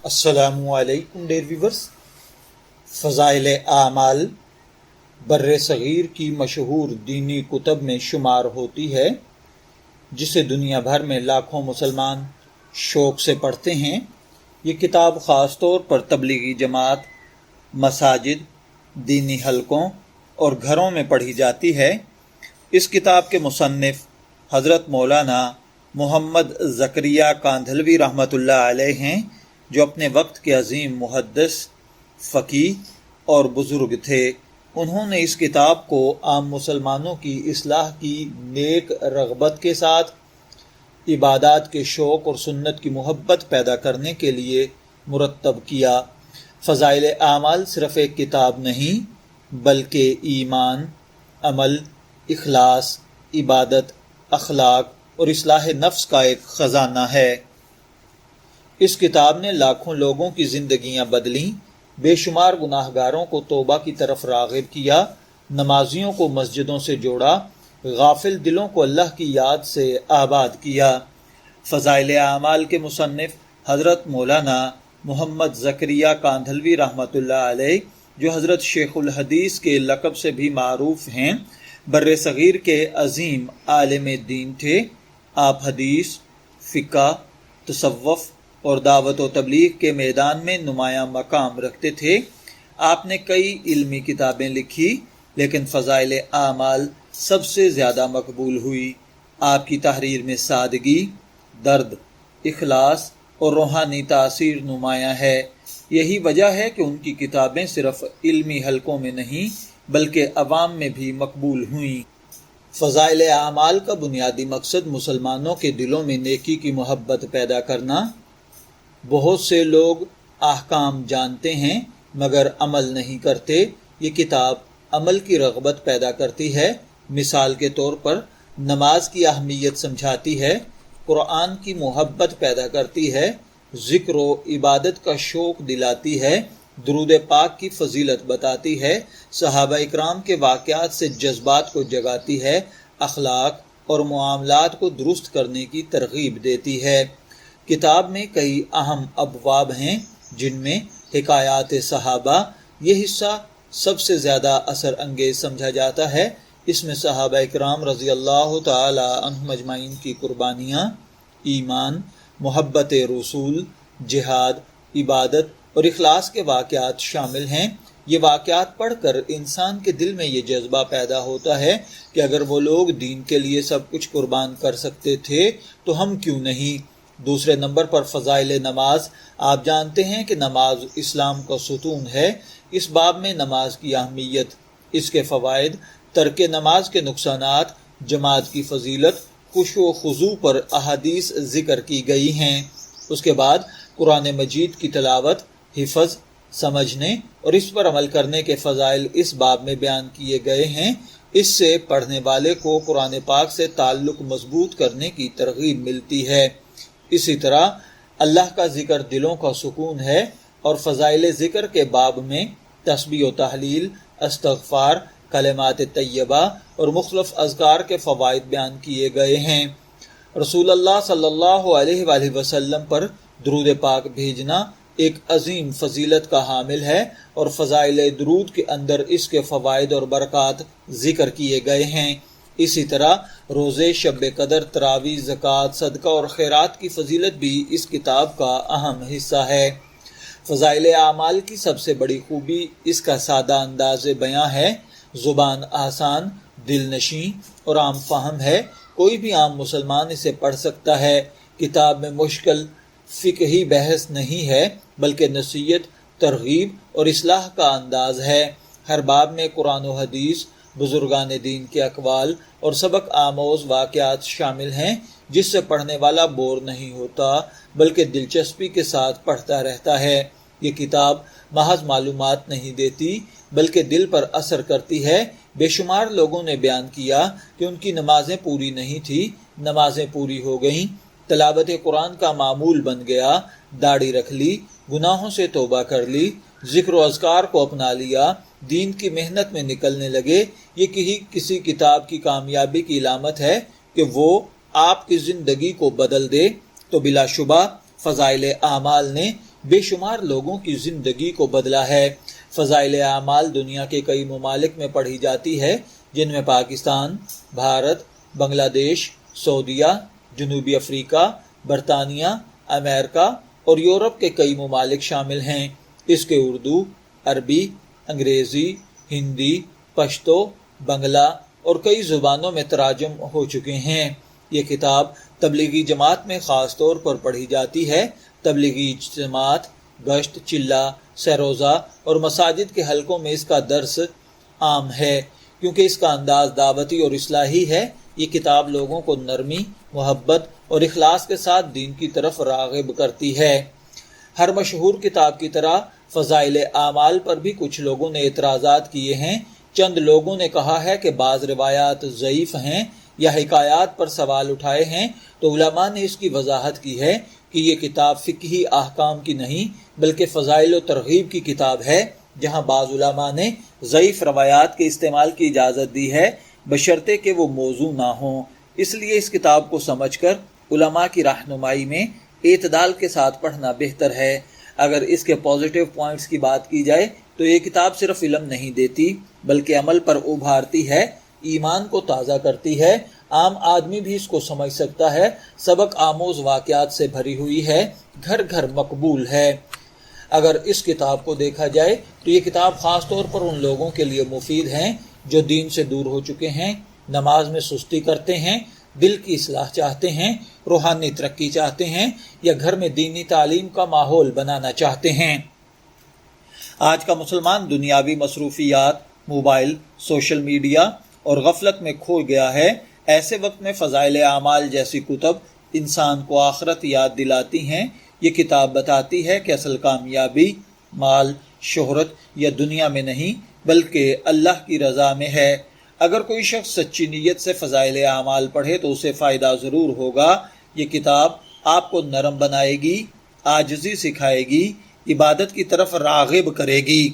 السلام علیکم dear viewers. فضائل اعمال بر صغیر کی مشہور دینی کتب میں شمار ہوتی ہے، جسے دنیا بھر میں لاکھوں مسلمان شوق سے پڑھتے ہیں۔ یہ کتاب خاص طور پر تبلیغی جماعت، مساجد، دینی حلقوں اور گھروں میں پڑھی جاتی ہے۔ اس کتاب کے مصنف حضرت مولانا محمد زکریا کاندھلوی رحمۃ اللہ علیہ ہیں، جو اپنے وقت کے عظیم محدث، فقیہ اور بزرگ تھے۔ انہوں نے اس کتاب کو عام مسلمانوں کی اصلاح کی نیک رغبت کے ساتھ عبادات کے شوق اور سنت کی محبت پیدا کرنے کے لیے مرتب کیا۔ فضائل اعمال صرف ایک کتاب نہیں، بلکہ ایمان، عمل، اخلاص، عبادت، اخلاق اور اصلاح نفس کا ایک خزانہ ہے۔ اس کتاب نے لاکھوں لوگوں کی زندگیاں بدلیں، بے شمار گناہ گاروں کو توبہ کی طرف راغب کیا، نمازیوں کو مسجدوں سے جوڑا، غافل دلوں کو اللہ کی یاد سے آباد کیا۔ فضائل اعمال کے مصنف حضرت مولانا محمد زکریا کاندھلوی رحمۃ اللہ علیہ، جو حضرت شیخ الحدیث کے لقب سے بھی معروف ہیں، بر صغیر کے عظیم عالم دین تھے۔ آپ حدیث، فقہ، تصوف اور دعوت و تبلیغ کے میدان میں نمایاں مقام رکھتے تھے۔ آپ نے کئی علمی کتابیں لکھی، لیکن فضائل اعمال سب سے زیادہ مقبول ہوئی۔ آپ کی تحریر میں سادگی، درد، اخلاص اور روحانی تاثیر نمایاں ہے۔ یہی وجہ ہے کہ ان کی کتابیں صرف علمی حلقوں میں نہیں بلکہ عوام میں بھی مقبول ہوئیں۔ فضائل اعمال کا بنیادی مقصد مسلمانوں کے دلوں میں نیکی کی محبت پیدا کرنا۔ بہت سے لوگ احکام جانتے ہیں مگر عمل نہیں کرتے۔ یہ کتاب عمل کی رغبت پیدا کرتی ہے۔ مثال کے طور پر نماز کی اہمیت سمجھاتی ہے، قرآن کی محبت پیدا کرتی ہے، ذکر و عبادت کا شوق دلاتی ہے، درود پاک کی فضیلت بتاتی ہے، صحابہ اکرام کے واقعات سے جذبات کو جگاتی ہے، اخلاق اور معاملات کو درست کرنے کی ترغیب دیتی ہے۔ کتاب میں کئی اہم ابواب ہیں، جن میں حکایات صحابہ، یہ حصہ سب سے زیادہ اثر انگیز سمجھا جاتا ہے۔ اس میں صحابہ اکرام رضی اللہ تعالی عنہم اجمعین کی قربانیاں، ایمان، محبت رسول، جہاد، عبادت اور اخلاص کے واقعات شامل ہیں۔ یہ واقعات پڑھ کر انسان کے دل میں یہ جذبہ پیدا ہوتا ہے کہ اگر وہ لوگ دین کے لیے سب کچھ قربان کر سکتے تھے تو ہم کیوں نہیں۔ دوسرے نمبر پر فضائل نماز۔ آپ جانتے ہیں کہ نماز اسلام کا ستون ہے۔ اس باب میں نماز کی اہمیت، اس کے فوائد، ترک نماز کے نقصانات، جماعت کی فضیلت، خشوع و خضوع پر احادیث ذکر کی گئی ہیں۔ اس کے بعد قرآن مجید کی تلاوت، حفظ، سمجھنے اور اس پر عمل کرنے کے فضائل اس باب میں بیان کیے گئے ہیں۔ اس سے پڑھنے والے کو قرآن پاک سے تعلق مضبوط کرنے کی ترغیب ملتی ہے۔ اسی طرح اللہ کا ذکر دلوں کا سکون ہے، اور فضائل ذکر کے باب میں تسبیح و تحلیل، استغفار، کلمات طیبہ اور مختلف اذکار کے فوائد بیان کیے گئے ہیں۔ رسول اللہ صلی اللہ علیہ وآلہ وسلم پر درود پاک بھیجنا ایک عظیم فضیلت کا حامل ہے، اور فضائل درود کے اندر اس کے فوائد اور برکات ذکر کیے گئے ہیں۔ اسی طرح روزے، شب قدر، تراویح، زکوٰۃ، صدقہ اور خیرات کی فضیلت بھی اس کتاب کا اہم حصہ ہے۔ فضائل اعمال کی سب سے بڑی خوبی اس کا سادہ انداز بیاں ہے۔ زبان آسان، دل نشیں اور عام فہم ہے۔ کوئی بھی عام مسلمان اسے پڑھ سکتا ہے۔ کتاب میں مشکل فقہی بحث نہیں ہے، بلکہ نصیحت، ترغیب اور اصلاح کا انداز ہے۔ ہر باب میں قرآن و حدیث، بزرگان دین کے اقوال اور سبق آموز واقعات شامل ہیں، جس سے پڑھنے والا بور نہیں ہوتا بلکہ دلچسپی کے ساتھ پڑھتا رہتا ہے۔ یہ کتاب محض معلومات نہیں دیتی بلکہ دل پر اثر کرتی ہے۔ بے شمار لوگوں نے بیان کیا کہ ان کی نمازیں پوری نہیں تھیں، نمازیں پوری ہو گئیں، تلاوت قرآن کا معمول بن گیا، داڑھی رکھ لی، گناہوں سے توبہ کر لی، ذکر و اذکار کو اپنا لیا، دین کی محنت میں نکلنے لگے۔ یہ کسی کتاب کی کامیابی کی علامت ہے کہ وہ آپ کی زندگی کو بدل دے۔ تو بلا شبہ فضائل اعمال نے بے شمار لوگوں کی زندگی کو بدلا ہے۔ فضائل اعمال دنیا کے کئی ممالک میں پڑھی جاتی ہے، جن میں پاکستان، بھارت، بنگلہ دیش، سعودیہ، جنوبی افریقہ، برطانیہ، امریکہ اور یورپ کے کئی ممالک شامل ہیں۔ اس کے اردو، عربی، انگریزی، ہندی، پشتو، بنگلہ اور کئی زبانوں میں تراجم ہو چکے ہیں۔ یہ کتاب تبلیغی جماعت میں خاص طور پر پڑھی جاتی ہے۔ تبلیغی اجتماعات، گشت، چلہ، سروزہ اور مساجد کے حلقوں میں اس کا درس عام ہے، کیونکہ اس کا انداز دعوتی اور اصلاحی ہے۔ یہ کتاب لوگوں کو نرمی، محبت اور اخلاص کے ساتھ دین کی طرف راغب کرتی ہے۔ ہر مشہور کتاب کی طرح فضائل اعمال پر بھی کچھ لوگوں نے اعتراضات کیے ہیں۔ چند لوگوں نے کہا ہے کہ بعض روایات ضعیف ہیں یا حکایات پر سوال اٹھائے ہیں، تو علماء نے اس کی وضاحت کی ہے کہ یہ کتاب فقہی احکام کی نہیں بلکہ فضائل و ترغیب کی کتاب ہے، جہاں بعض علماء نے ضعیف روایات کے استعمال کی اجازت دی ہے، بشرطے کہ وہ موضوع نہ ہوں۔ اس لیے اس کتاب کو سمجھ کر علماء کی رہنمائی میں اعتدال کے ساتھ پڑھنا بہتر ہے۔ اگر اس کے پازیٹیو پوائنٹس کی بات کی جائے تو یہ کتاب صرف علم نہیں دیتی بلکہ عمل پر ابھارتی ہے، ایمان کو تازہ کرتی ہے۔ عام آدمی بھی اس کو سمجھ سکتا ہے، سبق آموز واقعات سے بھری ہوئی ہے، گھر گھر مقبول ہے۔ اگر اس کتاب کو دیکھا جائے تو یہ کتاب خاص طور پر ان لوگوں کے لیے مفید ہے جو دین سے دور ہو چکے ہیں، نماز میں سستی کرتے ہیں، دل کی اصلاح چاہتے ہیں، روحانی ترقی چاہتے ہیں یا گھر میں دینی تعلیم کا ماحول بنانا چاہتے ہیں۔ آج کا مسلمان دنیاوی مصروفیات، موبائل، سوشل میڈیا اور غفلت میں کھو گیا ہے۔ ایسے وقت میں فضائل اعمال جیسی کتب انسان کو آخرت یاد دلاتی ہیں۔ یہ کتاب بتاتی ہے کہ اصل کامیابی مال، شہرت یا دنیا میں نہیں بلکہ اللہ کی رضا میں ہے۔ اگر کوئی شخص سچی نیت سے فضائل اعمال پڑھے تو اسے فائدہ ضرور ہوگا۔ یہ کتاب آپ کو نرم بنائے گی، عاجزی سکھائے گی، عبادت کی طرف راغب کرے گی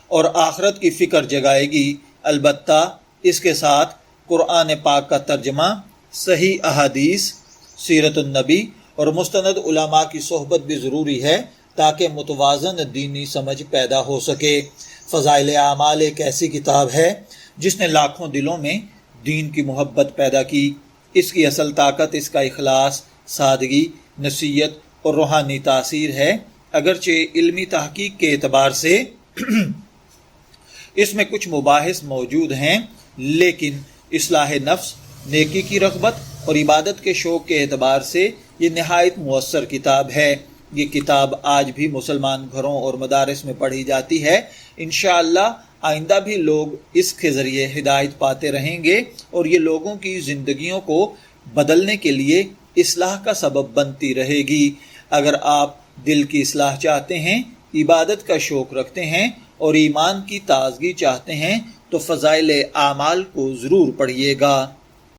اور آخرت کی فکر جگائے گی۔ البتہ اس کے ساتھ قرآن پاک کا ترجمہ، صحیح احادیث، سیرت النبی اور مستند علماء کی صحبت بھی ضروری ہے تاکہ متوازن دینی سمجھ پیدا ہو سکے۔ فضائل اعمال ایک ایسی کتاب ہے جس نے لاکھوں دلوں میں دین کی محبت پیدا کی۔ اس کی اصل طاقت اس کا اخلاص، سادگی، نصیحت اور روحانی تاثیر ہے۔ اگرچہ علمی تحقیق کے اعتبار سے اس میں کچھ مباحث موجود ہیں، لیکن اصلاح نفس، نیکی کی رغبت اور عبادت کے شوق کے اعتبار سے یہ نہایت مؤثر کتاب ہے۔ یہ کتاب آج بھی مسلمان گھروں اور مدارس میں پڑھی جاتی ہے۔ انشاءاللہ آئندہ بھی لوگ اس کے ذریعے ہدایت پاتے رہیں گے اور یہ لوگوں کی زندگیوں کو بدلنے کے لیے اصلاح کا سبب بنتی رہے گی۔ اگر آپ دل کی اصلاح چاہتے ہیں، عبادت کا شوق رکھتے ہیں اور ایمان کی تازگی چاہتے ہیں تو فضائل اعمال کو ضرور پڑھیے گا۔